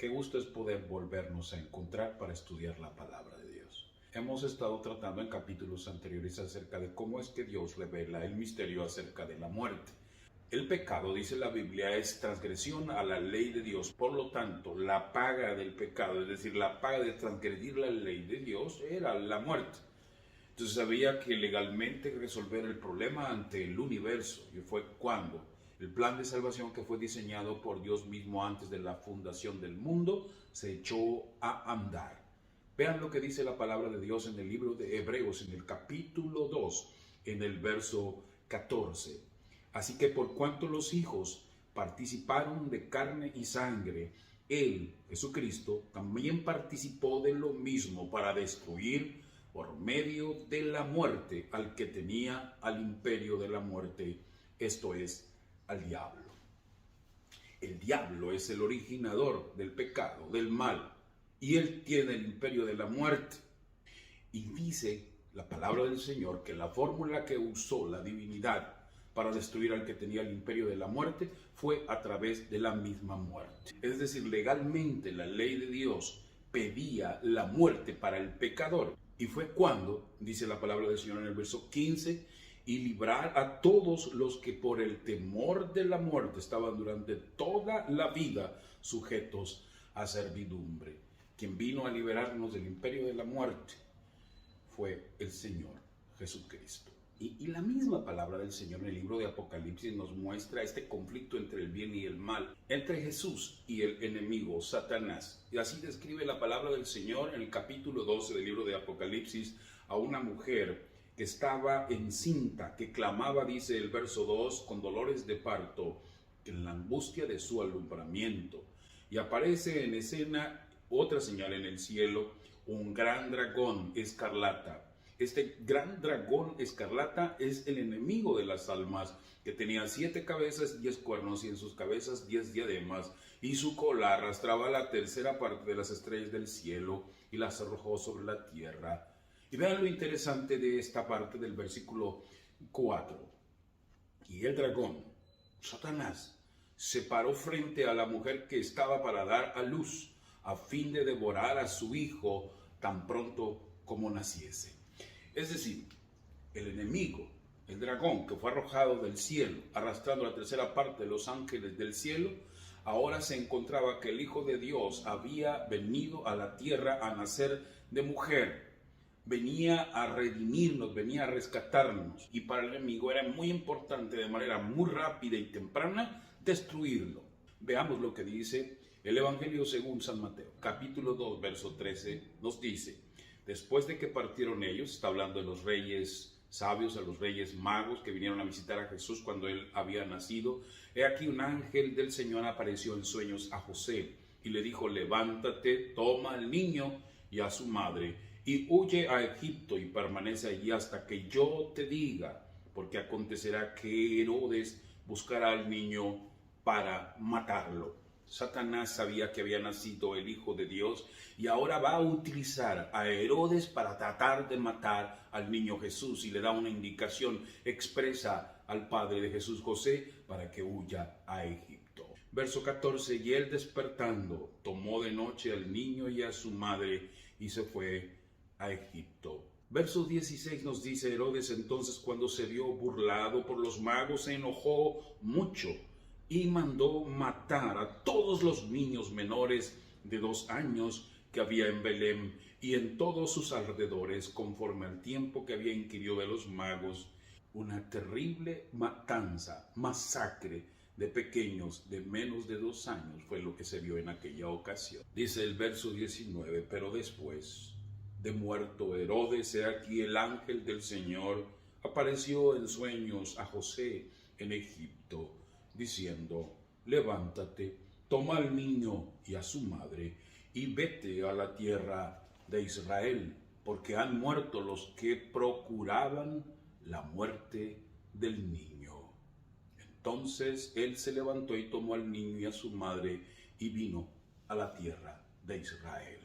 Qué gusto es poder volvernos a encontrar para estudiar la palabra de Dios. Hemos estado tratando en capítulos anteriores acerca de cómo es que Dios revela el misterio acerca de la muerte. El pecado, dice la Biblia, es transgresión a la ley de Dios. Por lo tanto, la paga del pecado, es decir, la paga de transgredir la ley de Dios, era la muerte. Entonces había que legalmente resolver el problema ante el universo. Y fue cuando el plan de salvación que fue diseñado por Dios mismo antes de la fundación del mundo se echó a andar. Vean lo que dice la palabra de Dios en el libro de Hebreos, en el capítulo 2, en el verso 14. Así que por cuanto los hijos participaron de carne y sangre, Él, Jesucristo, también participó de lo mismo para destruir por medio de la muerte al que tenía al imperio de la muerte, esto es, al diablo. El diablo es el originador del pecado, del mal, y él tiene el imperio de la muerte. Y dice la palabra del Señor que la fórmula que usó la divinidad para destruir al que tenía el imperio de la muerte fue a través de la misma muerte. Es decir, legalmente la ley de Dios pedía la muerte para el pecador. Y fue cuando, dice la palabra del Señor en el verso 15, y librar a todos los que por el temor de la muerte estaban durante toda la vida sujetos a servidumbre. Quien vino a liberarnos del imperio de la muerte fue el Señor Jesucristo. Y la misma palabra del Señor en el libro de Apocalipsis nos muestra este conflicto entre el bien y el mal, entre Jesús y el enemigo, Satanás. Y así describe la palabra del Señor en el capítulo 12 del libro de Apocalipsis a una mujer que estaba encinta, que clamaba, dice el verso 2, con dolores de parto, en la angustia de su alumbramiento. Y aparece en escena otra señal en el cielo, un gran dragón escarlata. Este gran dragón escarlata es el enemigo de las almas, que tenía 7 cabezas, 10 cuernos y en sus cabezas 10 diademas, y su cola arrastraba la tercera parte de las estrellas del cielo y las arrojó sobre la tierra. Y vean lo interesante de esta parte del versículo 4. Y el dragón, Satanás, se paró frente a la mujer que estaba para dar a luz, a fin de devorar a su hijo tan pronto como naciese. Es decir, el enemigo, el dragón que fue arrojado del cielo, arrastrando la tercera parte de los ángeles del cielo, ahora se encontraba que el Hijo de Dios había venido a la tierra a nacer de mujer. Venía a redimirnos, venía a rescatarnos. Y para el enemigo era muy importante, de manera muy rápida y temprana, destruirlo. Veamos lo que dice el Evangelio según San Mateo, capítulo 2, verso 13, nos dice: después de que partieron ellos, está hablando de los reyes sabios, a los reyes magos que vinieron a visitar a Jesús cuando él había nacido, he aquí un ángel del Señor apareció en sueños a José y le dijo: levántate, toma al niño y a su madre y huye a Egipto y permanece allí hasta que yo te diga, porque acontecerá que Herodes buscará al niño para matarlo. Satanás sabía que había nacido el Hijo de Dios y ahora va a utilizar a Herodes para tratar de matar al niño Jesús, y le da una indicación expresa al padre de Jesús, José, para que huya a Egipto. Verso 14, y él despertando tomó de noche al niño y a su madre y se fue a Egipto. Verso 16 nos dice: Herodes entonces, cuando se vio burlado por los magos, se enojó mucho y mandó matar a todos los niños menores de 2 años que había en Belén y en todos sus alrededores, conforme al tiempo que había inquirido de los magos. Una terrible matanza, masacre de pequeños de menos de 2 años fue lo que se vio en aquella ocasión. Dice el verso 19, pero después de muerto Herodes, he aquí el ángel del Señor apareció en sueños a José en Egipto, diciendo: levántate, toma al niño y a su madre, y vete a la tierra de Israel, porque han muerto los que procuraban la muerte del niño. Entonces él se levantó y tomó al niño y a su madre, y vino a la tierra de Israel.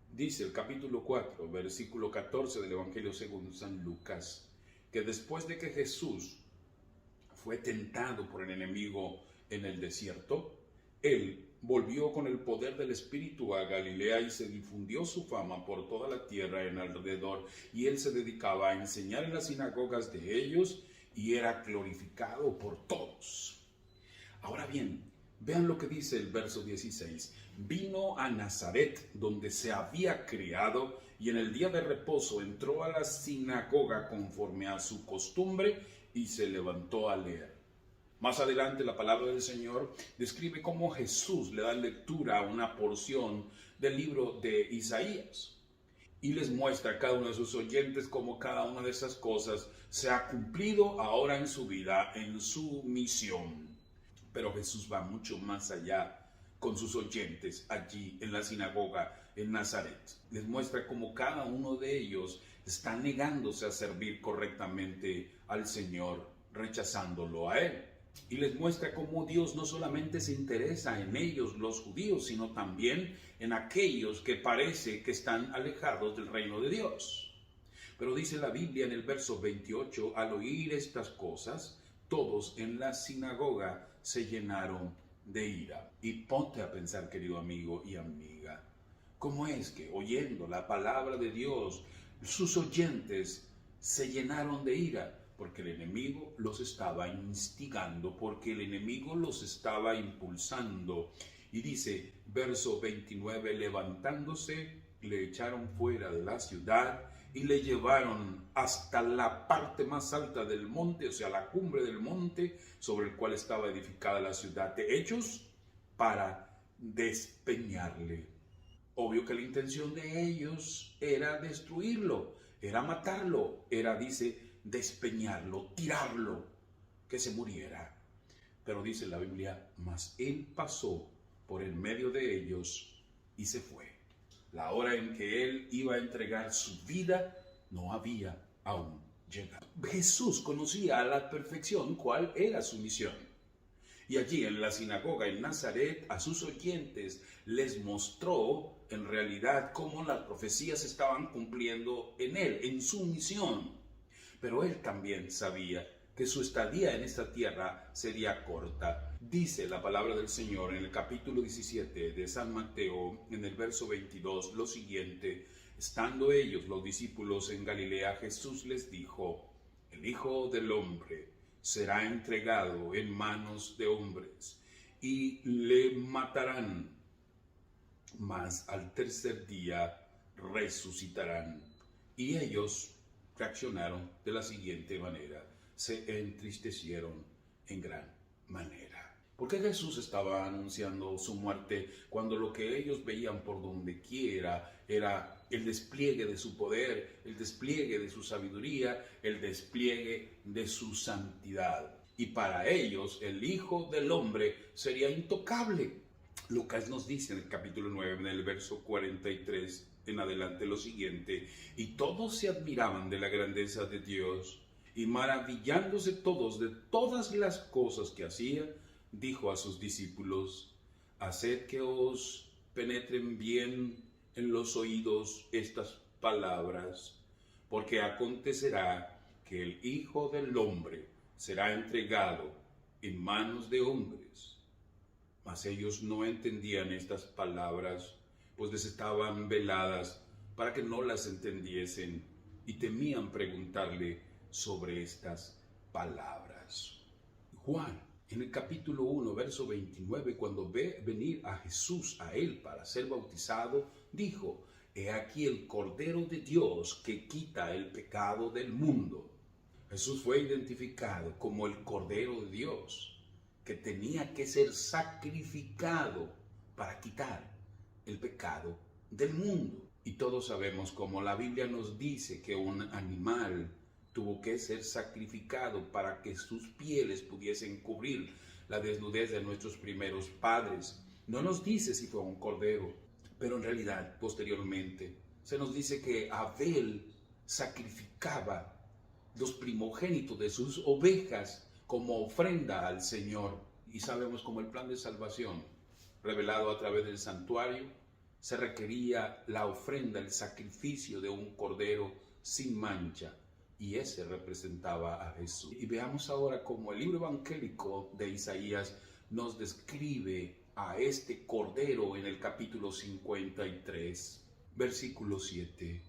Dice el capítulo 4, versículo 14 del Evangelio según San Lucas, que después de que Jesús fue tentado por el enemigo en el desierto, él volvió con el poder del Espíritu a Galilea y se difundió su fama por toda la tierra en alrededor, y él se dedicaba a enseñar en las sinagogas de ellos y era glorificado por todos. Ahora bien, vean lo que dice el verso 16. Vino a Nazaret, donde se había criado, y en el día de reposo entró a la sinagoga conforme a su costumbre y se levantó a leer. Más adelante la palabra del Señor describe cómo Jesús le da lectura a una porción del libro de Isaías y les muestra a cada uno de sus oyentes cómo cada una de esas cosas se ha cumplido ahora en su vida, en su misión. Pero Jesús va mucho más allá con sus oyentes allí en la sinagoga en Nazaret. Les muestra cómo cada uno de ellos está negándose a servir correctamente al Señor, rechazándolo a Él. Y les muestra cómo Dios no solamente se interesa en ellos, los judíos, sino también en aquellos que parece que están alejados del reino de Dios. Pero dice la Biblia en el verso 28, al oír estas cosas, todos en la sinagoga se llenaron de ira. Y ponte a pensar, querido amigo y amiga, ¿cómo es que oyendo la palabra de Dios, sus oyentes se llenaron de ira? Porque el enemigo los estaba instigando, porque el enemigo los estaba impulsando. Y dice, verso 29, levantándose, le echaron fuera de la ciudad y le llevaron hasta la parte más alta del monte, o sea, la cumbre del monte sobre el cual estaba edificada la ciudad de Hechos, para despeñarle. Obvio que la intención de ellos era destruirlo, era matarlo, era, dice, despeñarlo, tirarlo, que se muriera. Pero dice la Biblia, mas él pasó por en medio de ellos y se fue. La hora en que él iba a entregar su vida no había aún llegado. Jesús conocía a la perfección cuál era su misión. Y allí en la sinagoga en Nazaret a sus oyentes les mostró en realidad cómo las profecías estaban cumpliendo en él, en su misión. Pero él también sabía que su estadía en esta tierra sería corta. Dice la palabra del Señor en el capítulo 17 de San Mateo, en el verso 22, lo siguiente: estando ellos, los discípulos, en Galilea, Jesús les dijo, el Hijo del Hombre será entregado en manos de hombres y le matarán, mas al tercer día resucitarán. Y ellos reaccionaron de la siguiente manera: se entristecieron en gran manera. ¿Por qué Jesús estaba anunciando su muerte cuando lo que ellos veían por donde quiera era el despliegue de su poder, el despliegue de su sabiduría, el despliegue de su santidad? Y para ellos el Hijo del Hombre sería intocable. Lucas nos dice en el capítulo 9, en el verso 43 en adelante lo siguiente: y todos se admiraban de la grandeza de Dios, y maravillándose todos de todas las cosas que hacía, dijo a sus discípulos: haced que os penetren bien en los oídos estas palabras, porque acontecerá que el Hijo del Hombre será entregado en manos de hombres. Mas ellos no entendían estas palabras, pues les estaban veladas para que no las entendiesen, y temían preguntarle sobre estas palabras. Juan, en el capítulo 1, verso 29, cuando ve venir a Jesús a él para ser bautizado, dijo: he aquí el Cordero de Dios que quita el pecado del mundo. Jesús fue identificado como el Cordero de Dios, que tenía que ser sacrificado para quitar el pecado del mundo. Y todos sabemos, como la Biblia nos dice, que un animal tuvo que ser sacrificado para que sus pieles pudiesen cubrir la desnudez de nuestros primeros padres. No nos dice si fue un cordero, pero en realidad posteriormente se nos dice que Abel sacrificaba los primogénitos de sus ovejas como ofrenda al Señor. Y sabemos como el plan de salvación revelado a través del santuario, se requería la ofrenda, el sacrificio de un cordero sin mancha, y ese representaba a Jesús. Y veamos ahora cómo el libro evangélico de Isaías nos describe a este Cordero en el capítulo 53, versículo 7.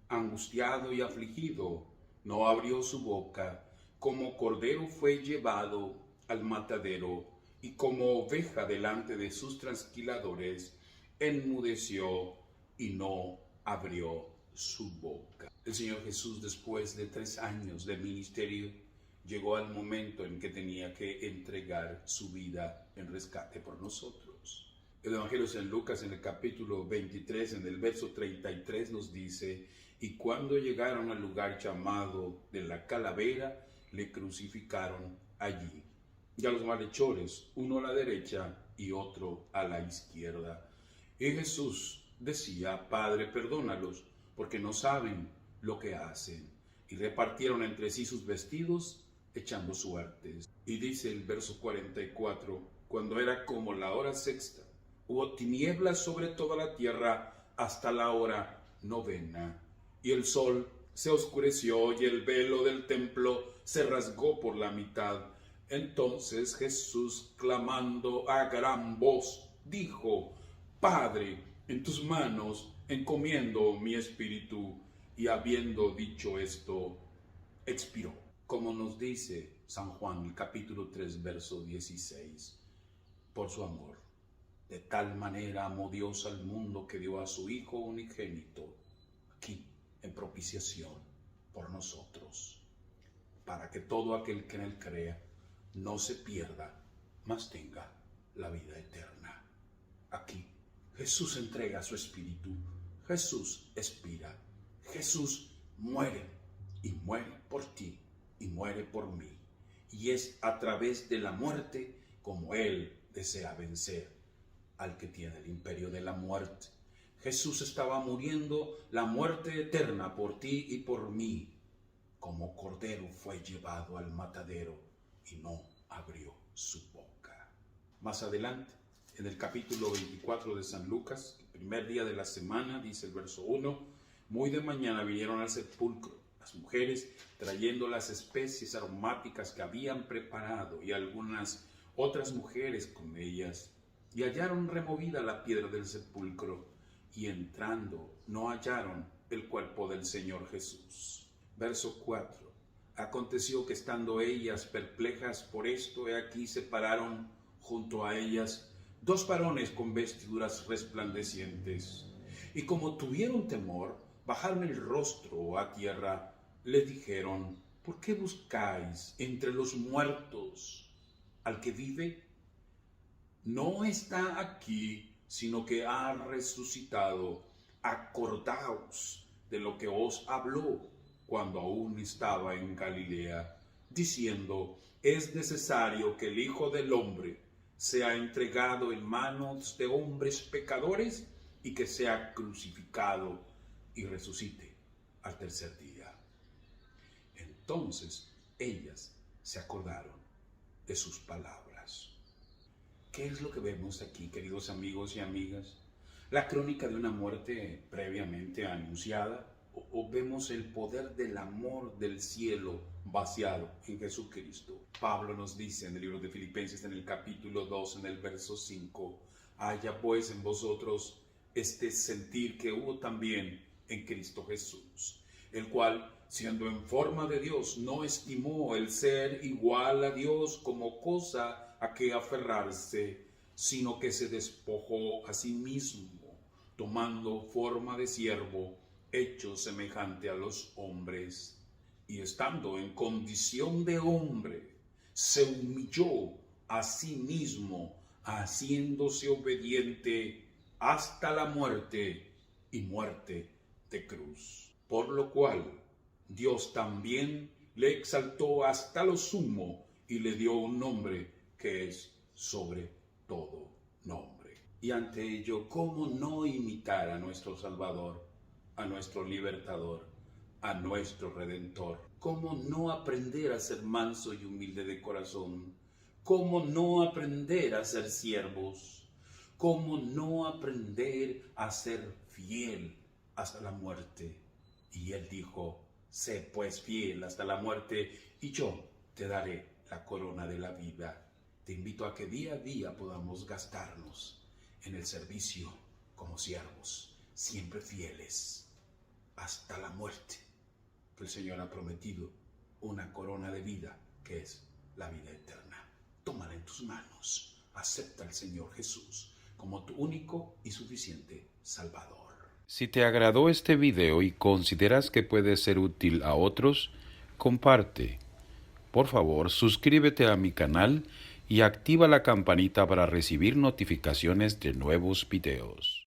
Angustiado y afligido, no abrió su boca, como cordero fue llevado al matadero, y como oveja delante de sus trasquiladores, enmudeció y no abrió su boca. El Señor Jesús, después de 3 años de ministerio, llegó al momento en que tenía que entregar su vida en rescate por nosotros. El Evangelio de San Lucas, en el capítulo 23, en el verso 33, nos dice: y cuando llegaron al lugar llamado de la Calavera, le crucificaron allí, y a los malhechores, uno a la derecha y otro a la izquierda. Y Jesús decía: Padre, perdónalos, porque no saben lo que hacen. Y repartieron entre sí sus vestidos, echando suertes. Y dice el verso 44, cuando era como la hora sexta, hubo tinieblas sobre toda la tierra hasta la hora novena. Y el sol se oscureció y el velo del templo se rasgó por la mitad. Entonces Jesús, clamando a gran voz, dijo: Padre, en tus manos encomiendo mi espíritu. Y habiendo dicho esto, expiró. Como nos dice San Juan, el capítulo 3, verso 16, por su amor, de tal manera amó Dios al mundo que dio a su Hijo unigénito, aquí en propiciación por nosotros, para que todo aquel que en él crea no se pierda, mas tenga la vida eterna. Aquí Jesús entrega su espíritu, Jesús expira, Jesús muere, y muere por ti y muere por mí, y es a través de la muerte como Él desea vencer al que tiene el imperio de la muerte. Jesús estaba muriendo la muerte eterna por ti y por mí. Como cordero fue llevado al matadero y no abrió su boca. Más adelante, en el capítulo 24 de San Lucas, el primer día de la semana, dice el verso 1, muy de mañana vinieron al sepulcro las mujeres trayendo las especies aromáticas que habían preparado, y algunas otras mujeres con ellas, y hallaron removida la piedra del sepulcro, y entrando no hallaron el cuerpo del Señor Jesús. Verso 4. Aconteció que estando ellas perplejas por esto, he aquí se pararon junto a ellas 2 varones con vestiduras resplandecientes, y como tuvieron temor, bajaron el rostro a tierra. Le dijeron: ¿por qué buscáis entre los muertos al que vive? No está aquí, sino que ha resucitado. Acordaos de lo que os habló cuando aún estaba en Galilea, diciendo: es necesario que el Hijo del Hombre sea entregado en manos de hombres pecadores, y que sea crucificado y resucite al tercer día. Entonces ellas se acordaron de sus palabras. ¿Qué es lo que vemos aquí, queridos amigos y amigas? ¿La crónica de una muerte previamente anunciada? ¿O vemos el poder del amor del cielo vaciado en Jesucristo? Pablo nos dice en el libro de Filipenses, en el capítulo 2, en el verso 5, haya pues en vosotros este sentir que hubo también en Cristo Jesús, el cual, siendo en forma de Dios, no estimó el ser igual a Dios como cosa a que aferrarse, sino que se despojó a sí mismo, tomando forma de siervo, hecho semejante a los hombres, y estando en condición de hombre, se humilló a sí mismo, haciéndose obediente hasta la muerte, y muerte de cruz. Por lo cual Dios también le exaltó hasta lo sumo y le dio un nombre que es sobre todo nombre. Y ante ello, ¿cómo no imitar a nuestro Salvador, a nuestro Libertador, a nuestro Redentor? ¿Cómo no aprender a ser manso y humilde de corazón? ¿Cómo no aprender a ser siervos? ¿Cómo no aprender a ser fiel hasta la muerte? Y él dijo: sé pues fiel hasta la muerte, y yo te daré la corona de la vida. Te invito a que día a día podamos gastarnos en el servicio como siervos, siempre fieles hasta la muerte, que el Señor ha prometido una corona de vida que es la vida eterna. Tómala en tus manos, acepta al Señor Jesús como tu único y suficiente Salvador. Si te agradó este video y consideras que puede ser útil a otros, comparte. Por favor, suscríbete a mi canal y activa la campanita para recibir notificaciones de nuevos videos.